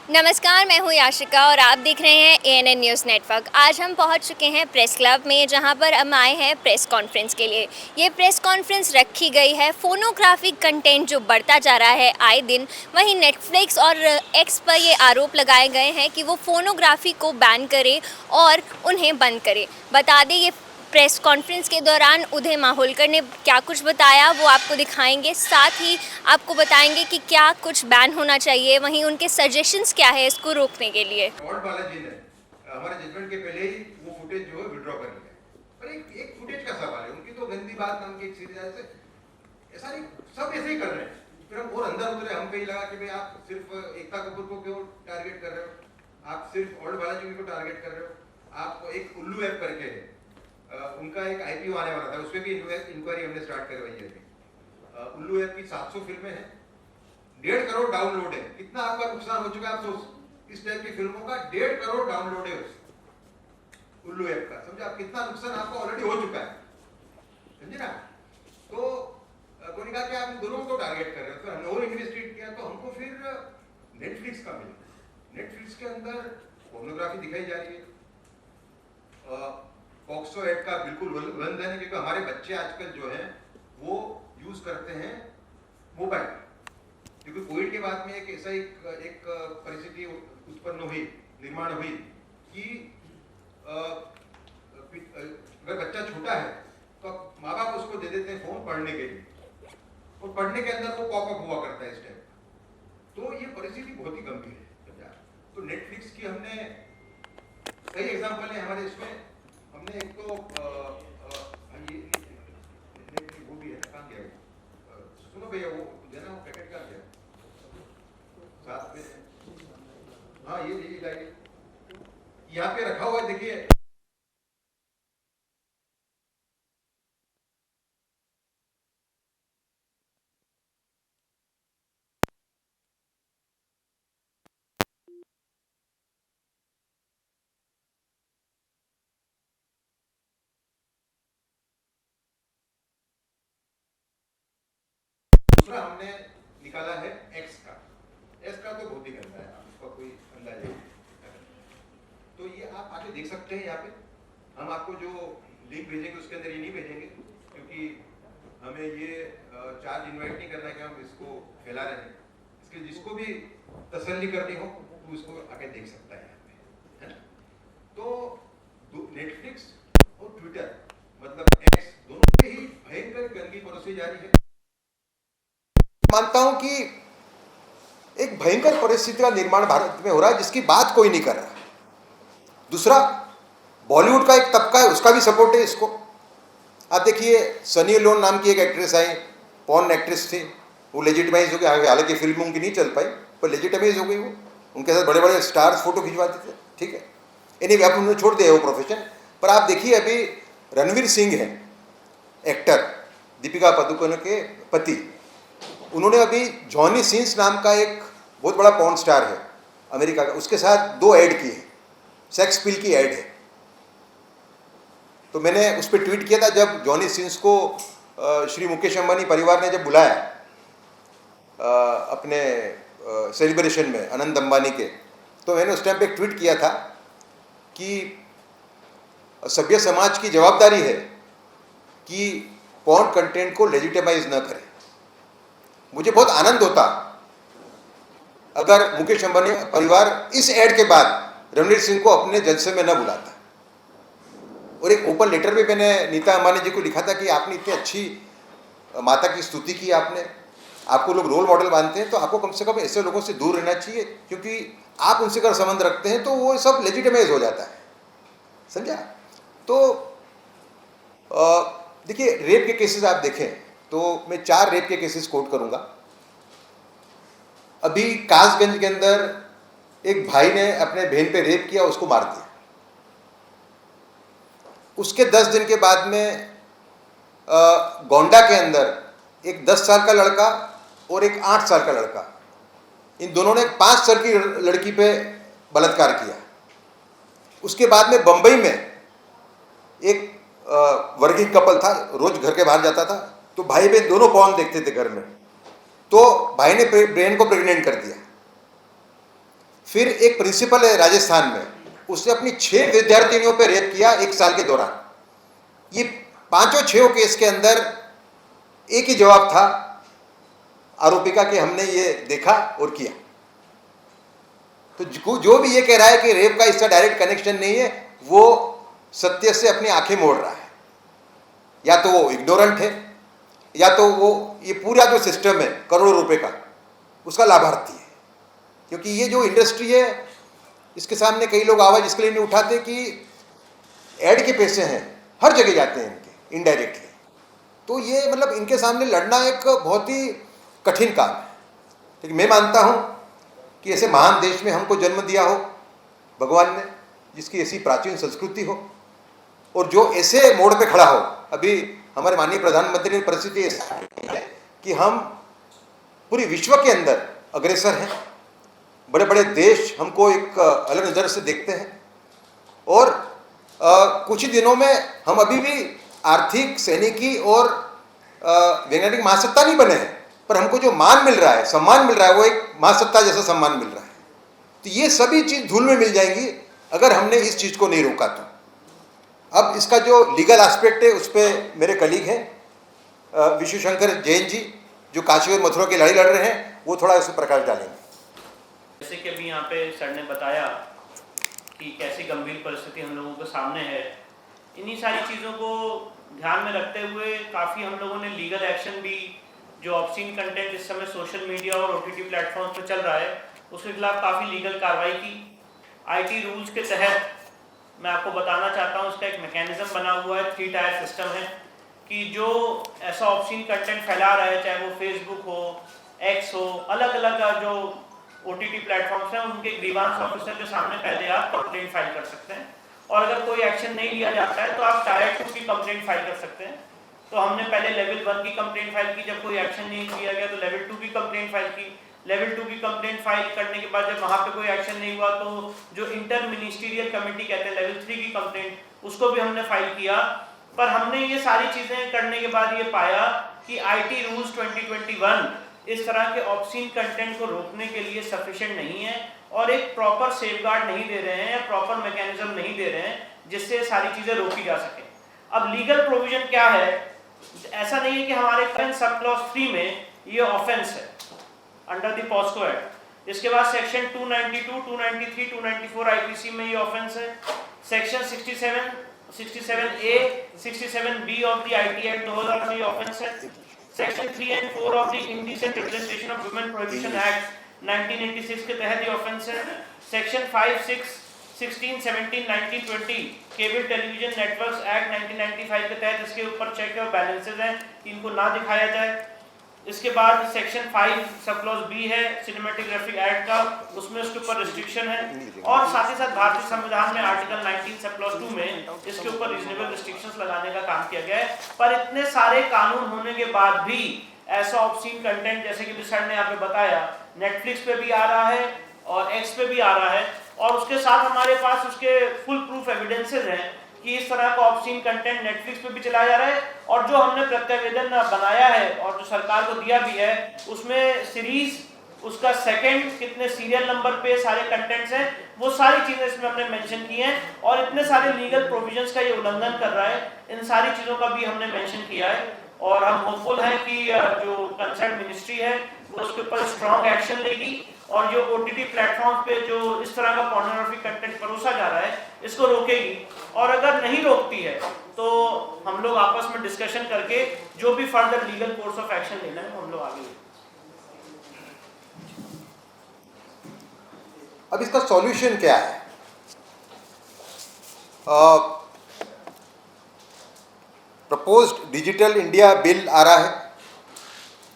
नमस्कार, मैं हूँ याशिका और आप देख रहे हैं एएनएन न्यूज़ नेटवर्क। आज हम पहुँच चुके हैं प्रेस क्लब में, जहाँ पर हम आए हैं प्रेस कॉन्फ्रेंस के लिए। ये प्रेस कॉन्फ्रेंस रखी गई है फ़ोनोग्राफिक कंटेंट जो बढ़ता जा रहा है आए दिन। वहीं नेटफ्लिक्स और एक्स पर ये आरोप लगाए गए हैं कि वो फ़ोनोग्राफी को बैन करे और उन्हें बंद करे। बता दें, ये प्रेस कॉन्फ्रेंस के दौरान उदय माहौलकर ने क्या कुछ बताया वो आपको दिखाएंगे, साथ ही आपको बताएंगे कि क्या कुछ बैन होना चाहिए, वहीं उनके सजेशंस क्या है इसको रोकने के लिए। और बालाजी ने हमारे जजमेंट के पहले ही वो फुटेज जो है विड्रॉ कर लिया। पर एक फुटेज का सवाल है, उनकी तो गंदी बात नाम की एक सीरीज है, ऐसा नहीं सब ऐसे ही कर रहे हैं। फिर हम और अंदर उतरे, हम कहीं लगा कि भाई आप सिर्फ एकता कपूर को क्यों टारगेट कर रहे हो, आप सिर्फ और बालाजी को टारगेट कर रहे हो। आप एक उल्लू ऐप करके उनका एक आईपीओ आने वाला था, उसमें भी इंक्वायरी हमने स्टार्ट करवाई है अभी। उल्लू ऐप की 700 फिल्में हैं, 1.5 करोड़ डाउनलोड है। कितना आपका नुकसान हो चुका है आप सोच, इस टाइप की फिल्मों का 1.5 करोड़ डाउनलोड है उल्लू ऐप का। समझे आप कितना नुकसान आपको ऑलरेडी हो चुका है, समझे ना। तो कोई कहा कि आप दोनों को टारगेट कर रहे हो, तो हमने और इन्वेस्टिगेट किया तो हमको फिर नेटफ्लिक्स का मिला। नेटफ्लिक्स के अंदर पोर्नोग्राफी दिखाई जा रही है। पॉक्सो एक्ट का बिल्कुल उल्लंघन है, क्योंकि हमारे बच्चे आजकल जो है वो यूज करते हैं मोबाइल। क्योंकि कोविड के बाद में एक ऐसा एक परिस्थिति उत्पन्न हुई, निर्माण हुई कि अगर बच्चा छोटा है तो माँ बाप उसको दे देते हैं फोन पढ़ने के लिए, और पढ़ने के अंदर वो पॉपअप हुआ करता है इस टाइप। तो ये परिस्थिति बहुत ही गंभीर है। तो नेटफ्लिक्स की हमने कई एग्जांपल है हमारे इसमें। हमने एक तो ये वो भी है, कहाँ गया वो, सुनो भैया वो देना, वो पैकेट कहाँ गया साथ में। हाँ ये लाइए, यहाँ पे रखा हुआ है, देखिए। दूसरा हमने निकाला है एक्स का। एक्स का तो बहुत ही गंदा है, उसका कोई अंदाजा नहीं। तो ये आप आके देख सकते हैं। यहाँ पे हम आपको जो लिंक भेजेंगे उसके अंदर ये नहीं भेजेंगे, क्योंकि हमें ये चार्ज इन्वाइट नहीं करना कि हम इसको फैला रहे हैं। इसके जिसको भी तसल्ली करनी हो तो उसको आके देख सकता है यहाँ पे, है ना। तो नेटफ्लिक्स और ट्विटर मतलब एक्स, दोनों पे ही भयंकर गंदगी परोसी जा रही है। मानता हूं कि एक भयंकर परिस्थिति का निर्माण भारत में हो रहा है, जिसकी बात कोई नहीं कर रहा। दूसरा, बॉलीवुड का एक तबका है, उसका भी सपोर्ट है इसको। आप देखिए, सनी लियोन नाम की एक एक्ट्रेस आई, पॉर्न एक्ट्रेस थी, वो लेजिटिमाइज हो गई। हालांकि फिल्म उनकी नहीं चल पाई, पर लेजिटिमाइज हो गई वो। उनके साथ बड़े बड़े स्टार्स फोटो खिंचवाते थे, ठीक है। एनीवे, आप उन्होंने छोड़ दिया वो प्रोफेशन। पर आप देखिए, अभी रणवीर सिंह है एक्टर, दीपिका पादुकोण के पति, उन्होंने अभी जॉनी सिंस नाम का एक बहुत बड़ा पॉर्न स्टार है अमेरिका का, उसके साथ 2 ऐड किए, सेक्स पिल की ऐड है। तो मैंने उस पर ट्वीट किया था, जब जॉनी सिंस को श्री मुकेश अंबानी परिवार ने जब बुलाया अपने सेलिब्रेशन में अनंत अंबानी के, तो मैंने उस टाइम पे एक ट्वीट किया था कि सभ्य समाज की जवाबदारी है कि पॉर्न कंटेंट को लेजिटिमाइज न करे। मुझे बहुत आनंद होता अगर मुकेश अंबानी परिवार इस ऐड के बाद रणवीर सिंह को अपने जलसे में न बुलाता। और एक ओपन लेटर भी मैंने नीता अंबानी जी को लिखा था कि आपने इतनी अच्छी माता की स्तुति की, आपको लोग रोल मॉडल मानते हैं, तो आपको कम से कम ऐसे लोगों से दूर रहना चाहिए, क्योंकि आप उनसे अगर संबंध रखते हैं तो वो सब लेजिटिमाइज हो जाता है, समझा। तो देखिए, रेप के केसेस आप देखें तो मैं 4 रेप के केसेस कोट करूंगा। अभी कासगंज के अंदर एक भाई ने अपने बहन पे रेप किया, उसको मार दिया। उसके 10 दिन के बाद में गोंडा के अंदर एक 10 साल का लड़का और एक 8 साल का लड़का, इन दोनों ने 5 साल की लड़की पे बलात्कार किया। उसके बाद में बंबई में एक वर्गीय कपल था, रोज घर के बाहर जाता था, तो भाई बहन दोनों पॉर्न देखते थे घर में, तो भाई ने बहन को प्रेग्नेंट कर दिया। फिर एक प्रिंसिपल है राजस्थान में, उसने अपनी 6 विद्यार्थिनियों पर रेप किया 1 साल के दौरान। ये 5 केस के अंदर एक ही जवाब था आरोपी का कि हमने ये देखा और किया। तो जो भी ये कह रहा है कि रेप का इसका डायरेक्ट कनेक्शन नहीं है, वो सत्य से अपनी आंखें मोड़ रहा है। या तो वो इग्नोरेंट है, या तो वो ये पूरा जो सिस्टम है करोड़ों रुपए का, उसका लाभार्थी है। क्योंकि ये जो इंडस्ट्री है, इसके सामने कई लोग आवाज़ इसके लिए नहीं उठाते कि एड के पैसे हैं, हर जगह जाते हैं इनके इनडायरेक्टली। तो ये मतलब इनके सामने लड़ना एक बहुत ही कठिन काम है। लेकिन मैं मानता हूँ कि ऐसे महान देश में हमको जन्म दिया हो भगवान ने, जिसकी ऐसी प्राचीन संस्कृति हो, और जो ऐसे मोड़ पे खड़ा हो। अभी हमारे माननीय प्रधानमंत्री ने परिस्थिति ऐसी है कि हम पूरी विश्व के अंदर अग्रसर हैं। बड़े बड़े देश हमको एक अलग नज़र से देखते हैं, और कुछ ही दिनों में हम अभी भी आर्थिक, सैनिकी और वैज्ञानिक महासत्ता नहीं बने हैं, पर हमको जो मान मिल रहा है, सम्मान मिल रहा है, वो एक महासत्ता जैसा सम्मान मिल रहा है। तो ये सभी चीज़ धूल में मिल जाएंगी अगर हमने इस चीज़ को नहीं रोका तो। अब इसका जो लीगल एस्पेक्ट है, उस पर मेरे कलीग हैं विशु शंकर जैन जी, जो काशी और मथुरा की लड़ाई लड़ रहे हैं, वो थोड़ा इस पर प्रकाश डालेंगे। जैसे कि अभी यहाँ पे सर ने बताया कि कैसी गंभीर परिस्थिति हम लोगों के सामने है, इन्हीं सारी चीज़ों को ध्यान में रखते हुए काफ़ी हम लोगों ने लीगल एक्शन भी, जो ऑब्सीन कंटेंट इस समय सोशल मीडिया और ओटीटी प्लेटफॉर्म पर चल रहा है, उसके खिलाफ काफ़ी लीगल कार्रवाई की। आईटी रूल्स के तहत मैं आपको बताना चाहता हूँ, उसका एक मैकेनिज्म बना हुआ है, 3 टायर सिस्टम है, कि जो ऐसा ऑब्सीन कंटेंट फैला रहा है, चाहे वो फेसबुक हो, एक्स हो, अलग अलग जो ओटीटी प्लेटफॉर्म्स हैं, उनके ग्रीवांस ऑफिसर के सामने पहले आप कंप्लेंट फाइल कर सकते हैं, और अगर कोई एक्शन नहीं लिया जाता है तो आप टायर 2 की कंप्लेंट फाइल कर सकते हैं। तो हमने पहले लेवल 1 की कंप्लेंट फाइल की, जब कोई एक्शन नहीं लिया गया तो लेवल 2 की कंप्लेंट फाइल की। लेवल 2 की कंप्लेंट फाइल करने के बाद जब वहाँ पे कोई एक्शन नहीं हुआ तो जो इंटर मिनिस्टीरियल कमेटी कहते हैं, लेवल 3 की कंप्लेंट, उसको भी हमने फाइल किया। पर हमने ये सारी चीज़ें करने के बाद ये पाया कि आईटी रूल्स 2021 इस तरह के ऑब्सीन कंटेंट को रोकने के लिए सफिशिएंट नहीं है, और एक प्रॉपर सेफगार्ड नहीं दे रहे हैं, या प्रॉपर मैकेनिज्म नहीं दे रहे हैं जिससे सारी चीज़ें रोकी जा सके। अब लीगल प्रोविजन क्या है? ऐसा नहीं है कि हमारे करंट सब क्लॉज 3 में ये ऑफेंस है अंडर द पॉस्को एक्ट। इसके बाद सेक्शन 292, 293, 294 आईपीसी में ये ऑफेंस है। Section 67, 67A, 67B of the IT act 2000 में ये ऑफेंस है। Section 3 and 4 of the indecent representation of women prohibition act 1986 के तहत ये ऑफेंस है। Section 5, 6, 16, 17, 19, 20 cable television networks act 1995 के तहत इसके ऊपर चेक और बैलेंसेज हैं कि इनको ना दिखाया जाए। इसके बाद सेक्शन 5 सब क्लॉज बी है सिनेमेटोग्राफिक एक्ट का, उसमें उसके ऊपर रिस्ट्रिक्शन है, और साथ ही साथ भारतीय संविधान में आर्टिकल 19 सब क्लॉज 2 में इसके ऊपर रीजनेबल रिस्ट्रिक्शंस लगाने का काम किया गया है। पर इतने सारे कानून होने के बाद भी ऐसा ऑब्सीन कंटेंट, जैसे कि सर ने यहाँ पे बताया, नेटफ्लिक्स पे भी आ रहा है और एक्स पे भी आ रहा है, और उसके साथ हमारे पास उसके फुल प्रूफ एविडेंसेस हैं कि इस तरह का ऑब्सीन कंटेंट नेटफ्लिक्स पे भी चलाया जा रहा है। और जो हमने प्रत्यावेदन बनाया है और जो सरकार को दिया भी है, उसमें सीरीज, उसका सेकंड, कितने सीरियल नंबर पे सारे कंटेंट्स हैं, वो सारी चीजें इसमें हमने मेंशन की हैं। और इतने सारे लीगल प्रोविजंस का ये उल्लंघन कर रहा है, इन सारी चीज़ों का भी हमने मेंशन किया है। और हम होपफुल हैं कि जो कंसर्न मिनिस्ट्री है वो उसके ऊपर स्ट्रॉन्ग एक्शन लेगी, और जो ओटीटी प्लेटफॉर्म पे जो इस तरह का पोर्नोग्राफी कंटेंट परोसा जा रहा है, इसको रोकेगी। और अगर नहीं रोकती है तो हम लोग आपस में डिस्कशन करके जो भी further legal course of action लेना है हम लोग आगे लेंगे। अब इसका सॉल्यूशन क्या है? प्रपोज्ड डिजिटल इंडिया बिल आ रहा है,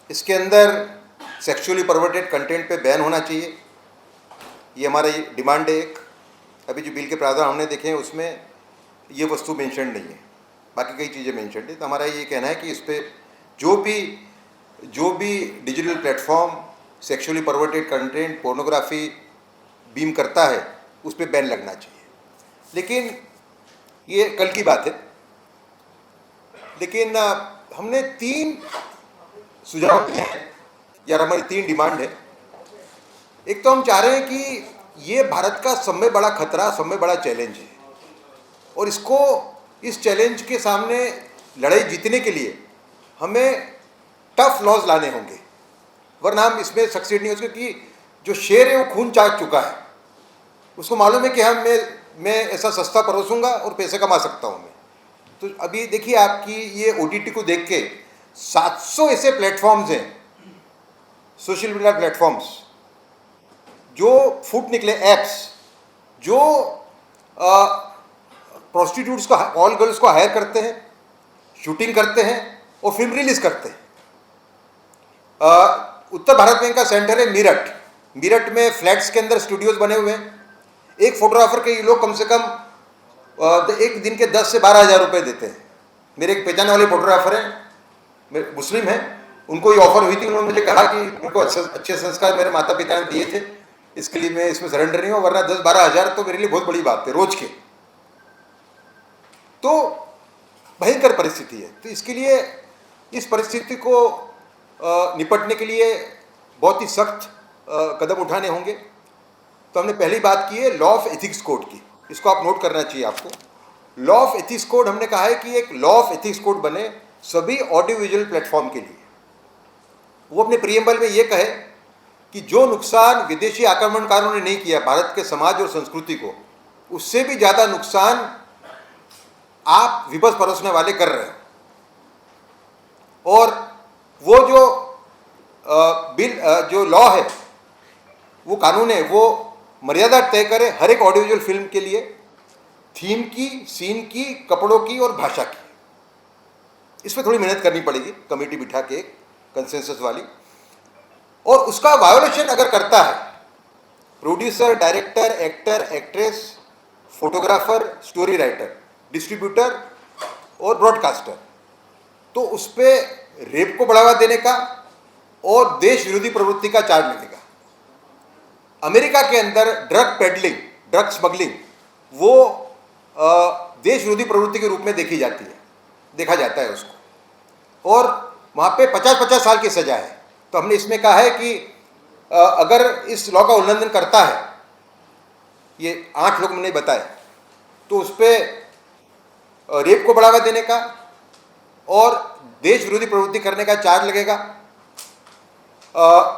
इसके अंदर सेक्सुअली परवर्टेड कंटेंट पे बैन होना चाहिए, ये हमारा डिमांड है एक। अभी जो बिल के प्रावधान हमने देखे हैं उसमें ये वस्तु मेंशन नहीं है, बाकी कई चीज़ें मेंशन है। तो हमारा ये कहना है कि इस पर जो भी digital platform sexually perverted content, pornography beam करता है, उस पर बैन लगना चाहिए। लेकिन ये कल की बात है। लेकिन हमने 3 सुझाव दिए हैं, यार हमारी 3 डिमांड है। एक तो हम चाह रहे हैं कि ये भारत का सब में बड़ा खतरा, सब में बड़ा चैलेंज है, और इसको, इस चैलेंज के सामने लड़ाई जीतने के लिए हमें टफ लॉज लाने होंगे, वरना हम इसमें सक्सीड नहीं हो सकते। कि जो शेर है वो खून चाट चुका है, उसको मालूम है कि मैं ऐसा सस्ता परोसूंगा और पैसे कमा सकता हूँ मैं। तो अभी देखिए आपकी ये OTT को देख के 700 ऐसे प्लेटफॉर्म्स हैं, सोशल मीडिया प्लेटफॉर्म्स, जो फुट निकले ऐप्स, जो प्रोस्टिट्यूट्स को, ऑल गर्ल्स को हायर करते हैं, शूटिंग करते हैं और फिल्म रिलीज करते हैं। उत्तर भारत में इनका सेंटर है मीरठ में फ्लैट्स के अंदर स्टूडियोज बने हुए हैं। एक फोटोग्राफर के ये लोग कम से कम एक दिन के 10 से 12 हज़ार रुपये देते हैं। मेरे एक पहचान वाले फोटोग्राफर हैं, मुस्लिम हैं, उनको ये ऑफर हुई थी, उन्होंने मुझे कहा कि उनको अच्छे संस्कार मेरे माता पिता ने दिए थे, इसके लिए मैं इसमें सरेंडर नहीं हूँ, वरना 10-12 हज़ार तो मेरे लिए बहुत बड़ी बात है रोज के। तो भयंकर परिस्थिति है। तो इसके लिए, इस परिस्थिति को निपटने के लिए बहुत ही सख्त कदम उठाने होंगे। तो हमने पहली बात की है लॉ ऑफ एथिक्स कोड की, इसको आप नोट करना चाहिए आपको। लॉ ऑफ एथिक्स कोड हमने कहा है कि एक लॉ ऑफ एथिक्स कोड बने सभी ऑडियो विजुअल प्लेटफॉर्म के लिए। वो अपने प्रियम्बल में ये कहे कि जो नुकसान विदेशी आक्रमणकारों ने नहीं किया भारत के समाज और संस्कृति को, उससे भी ज़्यादा नुकसान आप विपक्ष परोसने वाले कर रहे हैं। और वो जो जो लॉ है, वो कानून है, वो मर्यादा तय करे हर एक ऑडियो विजुअल फिल्म के लिए, थीम की, सीन की, कपड़ों की और भाषा की। इसमें थोड़ी मेहनत करनी पड़ेगी, कमेटी बिठा के कंसेंसस वाली। और उसका वायोलेशन अगर करता है producer, director, actor, actress, photographer, story writer, distributor और ब्रॉडकास्टर, तो उस पर रेप को बढ़ावा देने का और देश विरोधी प्रवृत्ति का चार्ज लगेगा। अमेरिका के अंदर ड्रग पेडलिंग, ड्रग स्मगलिंग, वो देश विरोधी प्रवृत्ति के रूप में देखा जाता है उसको, और वहाँ पे 50-50 साल की सजा है। तो हमने इसमें कहा है कि अगर इस लॉ का उल्लंघन करता है, ये 8 लोग मैंने बताए, तो उस पर रेप को बढ़ावा देने का और देश विरोधी प्रवृत्ति करने का चार्ज लगेगा।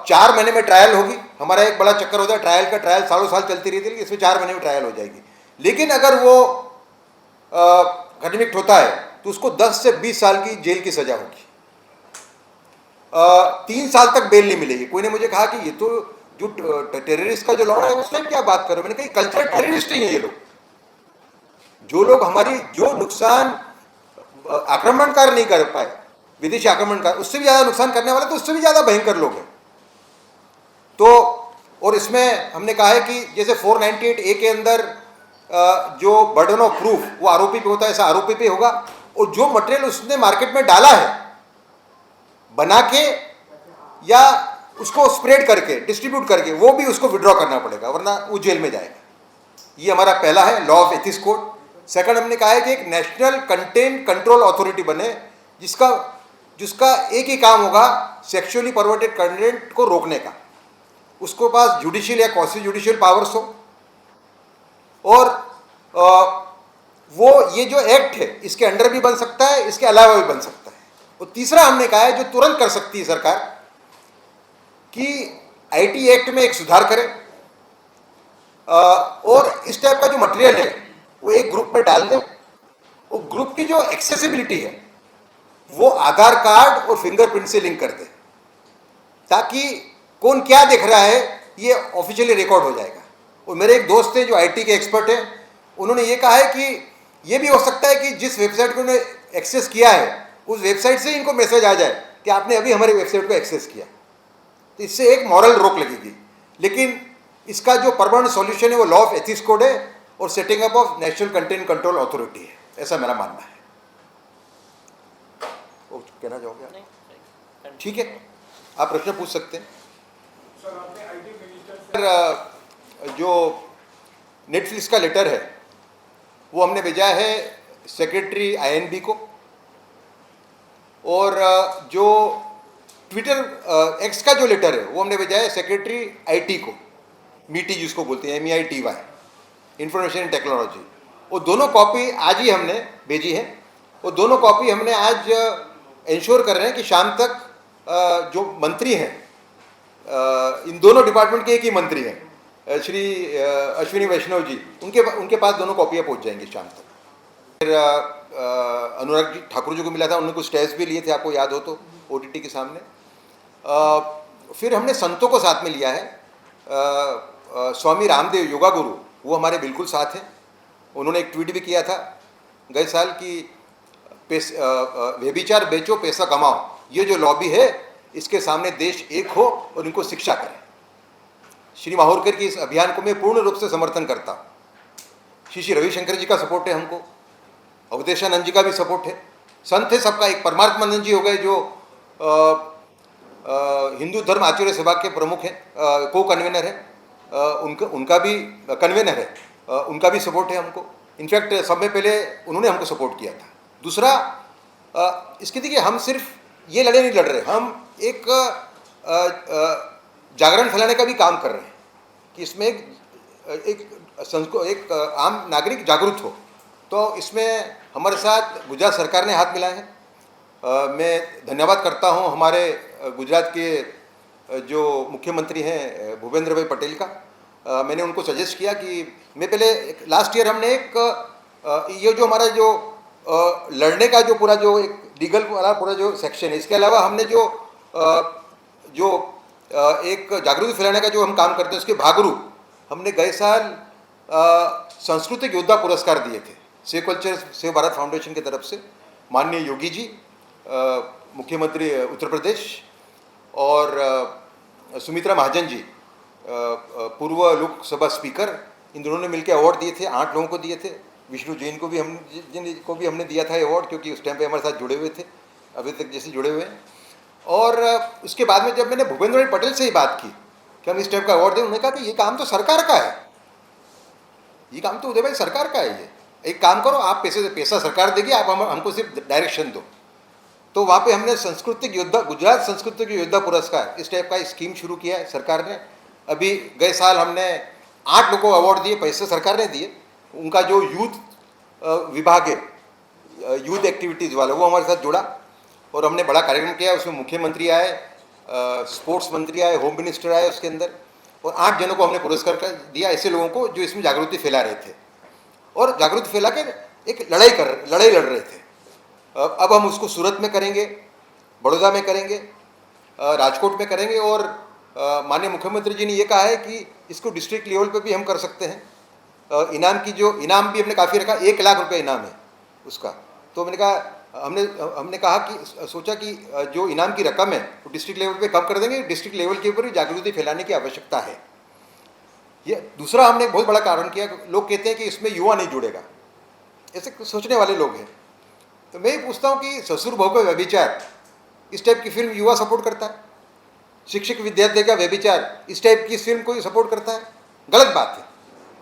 4 महीने में ट्रायल होगी। हमारा एक बड़ा चक्कर होता है ट्रायल का, ट्रायल सालों साल चलती रहती है, इसमें 4 महीने में ट्रायल हो जाएगी। लेकिन अगर वो कन्विक्ट होता है तो उसको 10 से 20 साल की जेल की सजा होगी। 3 साल तक बेल नहीं मिलेगी। कोई ने मुझे कहा कि ये तो जो टेररिस्ट का जो लॉ है उसमें क्या बात करो, मैंने कहा कल्चरल टेररिस्ट ही है ये लोग। जो लोग हमारी जो नुकसान आक्रमणकार नहीं कर पाए, विदेशी आक्रमणकार, उससे भी ज़्यादा नुकसान करने वाले तो उससे भी ज़्यादा भयंकर लोग हैं। तो और इसमें हमने कहा है कि जैसे 498A के अंदर जो बर्डन ऑफ प्रूफ वो आरोपी पे होता है, ऐसा आरोपी पे होगा, और जो मटेरियल उसने मार्केट में डाला है बना के या उसको स्प्रेड करके, डिस्ट्रीब्यूट करके, वो भी उसको विड्रॉ करना पड़ेगा, वरना वो जेल में जाएगा। ये हमारा पहला है law of ethics code. Second हमने कहा है कि एक नेशनल कंटेंट कंट्रोल अथॉरिटी बने, जिसका एक ही काम होगा सेक्सुअली परवर्टेड कंटेंट को रोकने का। उसको पास जुडिशियल या क्वासी जुडिशियल पावर्स हो, और वो ये जो एक्ट है इसके अंडर भी बन सकता है, इसके अलावा भी बन सकता है। और तीसरा हमने कहा है जो तुरंत कर सकती है सरकार कि IT एक्ट में एक सुधार करें, और इस टाइप का जो मटेरियल है वो एक ग्रुप में डाल दें। वो ग्रुप की जो एक्सेसिबिलिटी है वो आधार कार्ड और फिंगरप्रिंट से लिंक कर दें, ताकि कौन क्या देख रहा है ये ऑफिशियली रिकॉर्ड हो जाएगा। और मेरे एक दोस्त हैं जो IT के एक्सपर्ट हैं, उन्होंने ये कहा है कि ये भी हो सकता है कि जिस वेबसाइट को उन्होंने एक्सेस किया है उस वेबसाइट से इनको मैसेज आ जाए कि आपने अभी हमारी वेबसाइट को एक्सेस किया। तो इससे एक मॉरल रोक लगेगी। लेकिन इसका जो परमानेंट सॉल्यूशन है वो लॉ ऑफ एथिक्स कोड है और setting up of national content control authority है, ऐसा मेरा मानना है। वो कहना चाहोगे आप? ठीक है, आप प्रश्न पूछ सकते हैं। जो नेटफ्लिक्स का लेटर है वो हमने भेजा है सेक्रेटरी INB को, और जो ट्विटर X का जो लेटर है वो हमने भेजा है सेक्रेटरी IT को। मीटी जिसको बोलते हैं MEITY, इंफॉर्मेशन एंड टेक्नोलॉजी, वो दोनों कॉपी आज ही हमने भेजी है। वो दोनों कॉपी हमने आज इंश्योर कर रहे हैं कि शाम तक जो मंत्री हैं, इन दोनों डिपार्टमेंट के एक ही मंत्री हैं, श्री अश्विनी वैष्णव जी, उनके पास दोनों कॉपियाँ पहुंच जाएंगी शाम तक। फिर अनुराग जी ठाकुर जी को मिला था, उन्होंने कुछ टेस्ट भी लिए थे, आपको याद हो तो, OTT के सामने। फिर हमने संतों को साथ में लिया है। स्वामी रामदेव योगा गुरु, वो हमारे बिल्कुल साथ हैं। उन्होंने एक ट्वीट भी किया था गए साल कि व्यभिचार बेचो पैसा कमाओ, ये जो लॉबी है इसके सामने देश एक हो और इनको शिक्षा करें। श्री माहौरकर की इस अभियान को मैं पूर्ण रूप से समर्थन करता हूँ। श्री रविशंकर जी का सपोर्ट है हमको, अवधेशानंद जी का भी सपोर्ट है, संत है सबका। एक परमात्मानंद जी हो गए जो हिंदू धर्म आचार्य सभा के प्रमुख हैं, को कन्वेनर है, उनका भी कन्वेनर है, उनका भी सपोर्ट है हमको। इनफैक्ट सब में पहले उन्होंने हमको सपोर्ट किया था। दूसरा, इसके देखिए हम सिर्फ ये लड़ाई नहीं लड़ रहे, हम एक जागरण फैलाने का भी काम कर रहे हैं कि इसमें एक आम नागरिक जागरूक हो। तो इसमें हमारे साथ गुजरात सरकार ने हाथ मिलाया है। मैं धन्यवाद करता हूं हमारे गुजरात के जो मुख्यमंत्री हैं भूपेंद्र भाई पटेल का। मैंने उनको सजेस्ट किया कि मैं पहले लास्ट ईयर हमने एक ये जो हमारा जो लड़ने का जो पूरा जो एक लीगल वाला पूरा जो सेक्शन है, इसके अलावा हमने जो एक जागरूकता फैलाने का जो हम काम करते हैं उसके भागरूप हमने गए साल सांस्कृतिक योद्धा पुरस्कार दिए थे save culture save Bharat foundation की तरफ से। माननीय योगी जी, मुख्यमंत्री उत्तर प्रदेश, और सुमित्रा महाजन जी, पूर्व लोकसभा स्पीकर, इन दोनों ने मिलकर अवार्ड दिए थे। 8 लोगों को दिए थे। विष्णु जैन को भी हमने दिया था अवार्ड, क्योंकि उस टाइम पे हमारे साथ जुड़े हुए थे, अभी तक जैसे जुड़े हुए हैं। और उसके बाद में जब मैंने भूपेंद्र भाई पटेल से ही बात की कि हम इस टाइप का अवार्ड दें, उन्होंने कहा कि ये काम तो सरकार का है, ये काम तो उदय भाई सरकार का है। ये एक काम करो, आप पैसा सरकार देगी, आप हमको सिर्फ डायरेक्शन दो। तो वहाँ पे हमने सांस्कृतिक योद्धा, गुजरात सांस्कृतिक योद्धा पुरस्कार, इस टाइप का स्कीम शुरू किया है सरकार ने। अभी गए साल हमने 8 लोगों को अवार्ड दिए, पैसे सरकार ने दिए। उनका जो यूथ विभाग है, यूथ एक्टिविटीज़ वाला, वो हमारे साथ जुड़ा और हमने बड़ा कार्यक्रम किया। उसमें मुख्यमंत्री आए, स्पोर्ट्स मंत्री आए, होम मिनिस्टर आए उसके अंदर, और 8 जनों को हमने पुरस्कार दिया, ऐसे लोगों को जो इसमें जागृति फैला रहे थे और जागृति फैला के एक लड़ाई लड़ रहे थे। अब हम उसको सूरत में करेंगे, बड़ौदा में करेंगे, राजकोट में करेंगे, और माननीय मुख्यमंत्री जी ने ये कहा है कि इसको डिस्ट्रिक्ट लेवल पे भी हम कर सकते हैं। इनाम इनाम भी हमने काफ़ी रखा, 1 लाख रुपए इनाम है उसका। तो मैंने कहा, हमने कहा कि सोचा कि जो इनाम की रकम है वो डिस्ट्रिक्ट लेवल पे कम कर देंगे, डिस्ट्रिक्ट लेवल के ऊपर भी जागृति फैलाने की आवश्यकता है। ये दूसरा हमने बहुत बड़ा कारण किया। लोग कहते हैं कि इसमें युवा नहीं जुड़ेगा, ऐसे सोचने वाले लोग हैं। तो मैं ये पूछता हूँ कि ससुर बहू का व्यभिचार, इस टाइप की फिल्म युवा सपोर्ट करता है? शिक्षक विद्यार्थी का व्यभिचार, इस टाइप की फिल्म कोई सपोर्ट करता है? गलत बात है।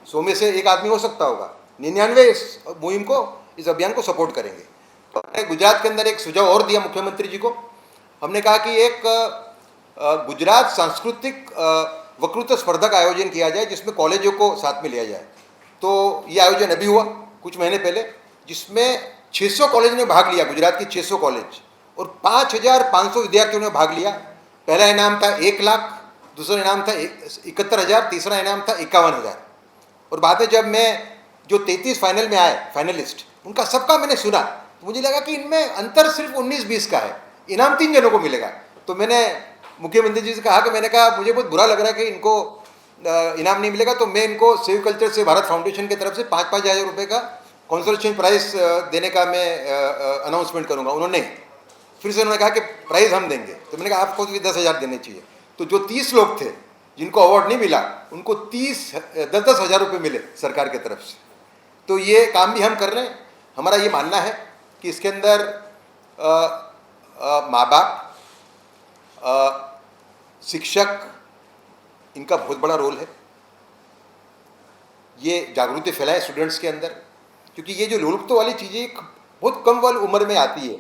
100 में से 1 आदमी हो सकता होगा, 99 इस मुहिम को, इस अभियान को सपोर्ट करेंगे। तो हमने गुजरात के अंदर एक सुझाव और दिया मुख्यमंत्री जी को। हमने कहा कि एक गुजरात सांस्कृतिक वक्तृत्व स्पर्धा का आयोजन किया जाए, जिसमें कॉलेजों को साथ में लिया जाए। तो ये आयोजन अभी हुआ कुछ महीने पहले, जिसमें 600 कॉलेज ने भाग लिया, गुजरात की 600 कॉलेज, और 5500 विद्यार्थियों ने भाग लिया। पहला इनाम था 1 लाख, दूसरा इनाम था 71,000, तीसरा इनाम था 51,000। और बाद में जब मैं जो 33 फाइनल में आए फाइनलिस्ट, उनका सबका मैंने सुना, तो मुझे लगा कि इनमें अंतर सिर्फ 19-20 का है, इनाम 3 जनों को मिलेगा। तो मैंने मुख्यमंत्री जी से कहा कि मैंने कहा मुझे बहुत बुरा लग रहा है कि इनको इनाम नहीं मिलेगा, तो मैं इनको सेव कल्चर से भारत फाउंडेशन की तरफ से 5-5 हज़ार रुपये का कंसोलेशन प्राइज देने का मैं अनाउंसमेंट करूँगा। उन्होंने फिर से उन्होंने कहा कि प्राइज़ हम देंगे। तो मैंने कहा आपको भी 10,000 देने चाहिए। तो जो 30 लोग थे जिनको अवार्ड नहीं मिला, उनको 10-10 हज़ार रुपये मिले सरकार की तरफ से। तो ये काम भी हम कर रहे हैं। हमारा ये मानना है कि इसके अंदर माँ बाप, शिक्षक, इनका बहुत बड़ा रोल है। ये जागृति फैलाए स्टूडेंट्स के अंदर, क्योंकि ये जो लोलुप्त वाली चीज़ें बहुत कम वाली उम्र में आती है।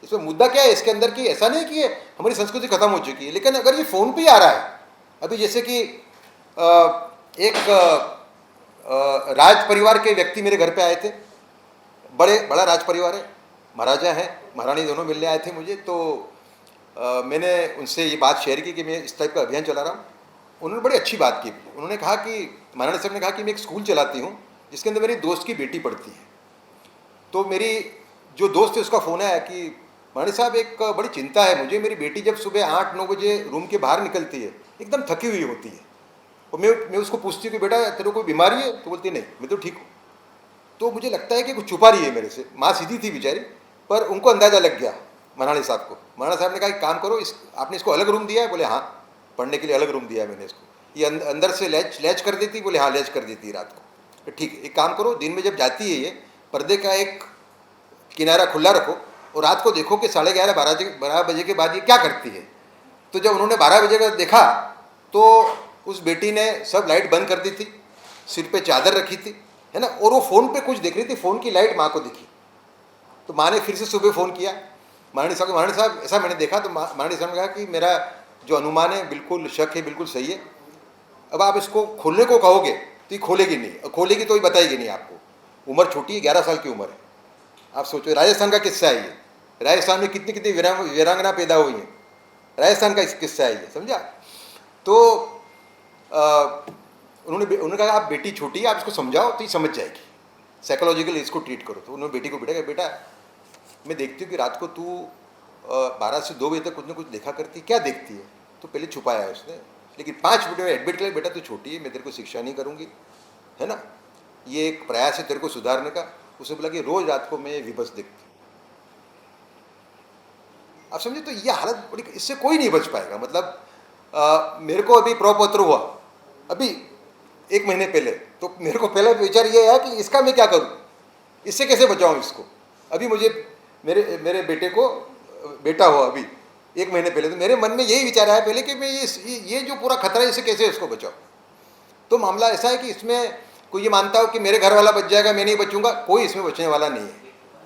इसमें मुद्दा क्या है इसके अंदर कि ऐसा नहीं कि हमारी संस्कृति खत्म हो चुकी है, लेकिन अगर ये फ़ोन पे ही आ रहा है, अभी जैसे कि एक राज परिवार के व्यक्ति मेरे घर पे आए थे, बड़ा राज परिवार है, महाराजा हैं, महारानी दोनों मिलने आए थे मुझे। तो मैंने उनसे ये बात शेयर की कि मैं इस टाइप का अभियान चला रहा हूँ। उन्होंने बड़ी अच्छी बात की। उन्होंने कहा कि महारानी साहब ने कहा कि मैं एक स्कूल चलाती हूँ जिसके अंदर मेरी दोस्त की बेटी पढ़ती है। तो मेरी जो दोस्त है उसका फ़ोन आया कि महारानी साहब एक बड़ी चिंता है मुझे, मेरी बेटी जब सुबह 8-9 बजे रूम के बाहर निकलती है एकदम थकी हुई होती है, और मैं उसको पूछती हूँ कि बेटा तेरे को बीमारी है? तो बोलती नहीं, मैं तो ठीक हूँ। तो मुझे लगता है कि कुछ छुपा रही है मेरे से। माँ सीधी थी बेचारी, पर उनको अंदाज़ा लग गया महारानी साहब को। महारानी साहब ने कहा एक काम करो, आपने इसको अलग रूम दिया है? बोले हाँ, पढ़ने के लिए अलग रूम दिया है मैंने इसको। ये अंदर से लैच कर देती? बोले हाँ, लैच कर देती है रात को। तो ठीक है, एक काम करो, दिन में जब जाती है ये पर्दे का एक किनारा खुला रखो और रात को देखो कि 11:30-12 बजे के बाद ये क्या करती है। तो जब उन्होंने 12 बजे का देखा तो उस बेटी ने सब लाइट बंद कर दी थी, सिर पे चादर रखी थी, है ना, और वो फ़ोन पे कुछ देख रही थी। फ़ोन की लाइट माँ को दिखी। तो माँ ने फिर से सुबह फ़ोन किया महारानी साहब को, महारानी साहब ऐसा मैंने देखा। तो महारानी साहब ने कहा कि मेरा जो अनुमान है बिल्कुल शक है, बिल्कुल सही है। अब आप इसको खोलने को कहोगे तो ये खोलेगी नहीं, खोलेगी तो ये बताएगी नहीं आपको। उम्र छोटी है, 11 साल की उम्र है। आप सोचो, राजस्थान का किस्सा है ये। राजस्थान में कितनी कितनी वीरांगना पैदा हुई हैं, राजस्थान का किस्सा है ये, समझा। तो उन्होंने कहा आप बेटी छोटी है, आप इसको समझाओ तो ये समझ जाएगी, साइकोलॉजिकली इसको ट्रीट करो। तो उन्होंने बेटी को बेटा मैं देखती हूँ कि रात को तू 12 से 2 बजे तक कुछ ना कुछ देखा करती, क्या देखती है? तो पहले छुपाया है उसने, लेकिन 5 मिनट में एडमिट किया, बेटा तू छोटी है, मैं तेरे को शिक्षा नहीं करूँगी, है ना, ये एक प्रयास है तेरे को सुधारने का। उसे बोला कि रोज़ रात को मैं विभस देखती हूँ। आप समझे, तो ये हालत बड़ी, इससे कोई नहीं बच पाएगा। मतलब मेरे को अभी प्रपत्र हुआ अभी 1 महीने पहले, तो मेरे को पहला विचार ये आया कि इसका मैं क्या करूं, इससे कैसे बचाऊं इसको। अभी मुझे मेरे बेटे को बेटा हुआ अभी 1 महीने पहले, तो मेरे मन में यही विचार आया पहले कि मैं ये जो पूरा खतरा है इससे कैसे इसको बचाऊं। तो मामला ऐसा है कि इसमें कोई ये मानता हो कि मेरे घर वाला बच जाएगा, मैं नहीं बचूंगा, कोई इसमें बचने वाला नहीं है।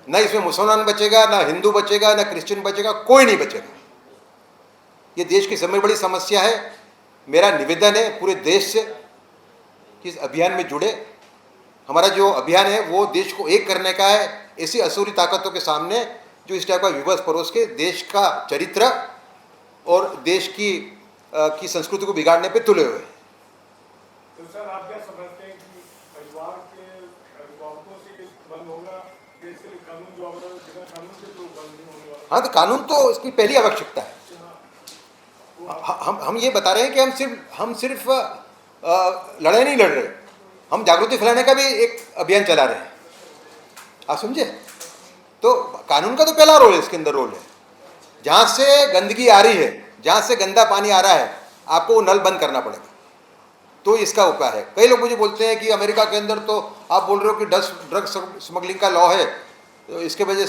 ना इसमें मुसलमान बचेगा, ना हिंदू बचेगा, ना क्रिश्चियन बचेगा, कोई नहीं बचेगा। ये देश की सबसे बड़ी समस्या है। मेरा निवेदन है पूरे देश से कि इस अभियान में जुड़े। हमारा जो अभियान है वो देश को एक करने का है, ऐसी असुरी ताकतों के सामने जो इस टाइप का विवश परोस के देश का चरित्र और देश की संस्कृति को बिगाड़ने पे तुले हुए। तो सर आप क्या समझते हैं कि परिवार के अभिभावकों से बंद होगा, देश के कानून जो बिना कानून के तो बंद नहीं होने वाला? हाँ, तो कानून तो इसकी पहली आवश्यकता है। हम ये बता रहे हैं कि हम सिर्फ लड़ाई नहीं लड़ रहे, हम जागृति फैलाने का भी एक अभियान चला रहे हैं। आप समझे, तो कानून का तो पहला रोल है, इसके अंदर रोल है। जहाँ से गंदगी आ रही है, जहाँ से गंदा पानी आ रहा है, आपको वो नल बंद करना पड़ेगा, तो इसका उपाय है। कई लोग मुझे बोलते हैं कि अमेरिका के अंदर तो आप बोल रहे हो कि ड्रग स्मगलिंग का लॉ है, तो इसके वजह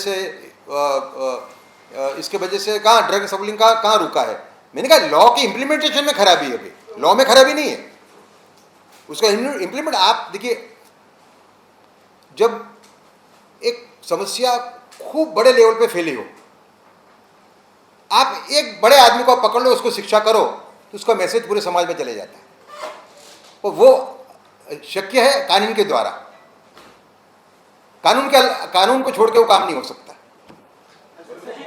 से कहाँ ड्रग स्मगलिंग का कहाँ रुका है। मैंने कहा लॉ की इम्प्लीमेंटेशन में खराबी है, अभी लॉ में खराबी नहीं है, उसका इम्प्लीमेंट। आप देखिए, जब एक समस्या खूब बड़े लेवल पे फैली हो, आप एक बड़े आदमी को पकड़ लो, उसको शिक्षा करो, तो उसका मैसेज पूरे समाज में चले जाता है। और वो शक्य है कानून के द्वारा। कानून को छोड़ के वो काम नहीं हो सकता।